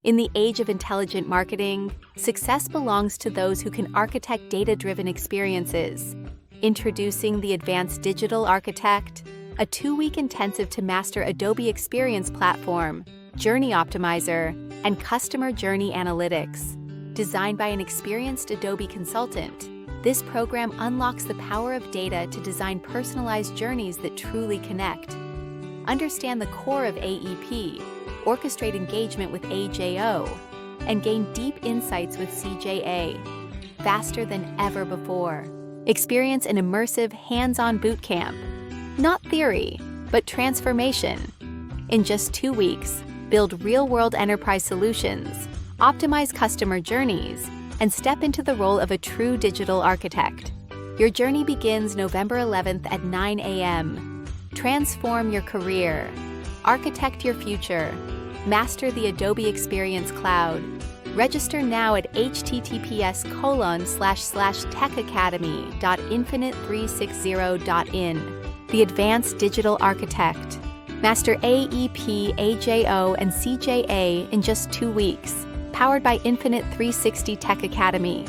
In the age of intelligent marketing, success belongs to those who can architect data-driven experiences. Introducing the Advanced Digital Architect, a 2-week intensive to master Adobe Experience Platform, Journey Optimizer, and Customer Journey Analytics. Designed by an experienced Adobe Consultant, this program unlocks the power of data to design personalized journeys that truly connect. Understand the core of AEP, orchestrate engagement with AJO, and gain deep insights with CJA, faster than ever before. Experience an immersive, hands-on bootcamp. Not theory, but transformation. In just 2 weeks, build real-world enterprise solutions, optimize customer journeys, and step into the role of a true digital architect. Your journey begins November 11th at 9 a.m. Transform your career, architect your future, master the Adobe Experience Cloud. Register now at https://techacademy.infinite360.in. The Advanced Digital Architect. Master AEP, AJO, and CJA in just 2 weeks. Powered by Infinite 360 Tech Academy.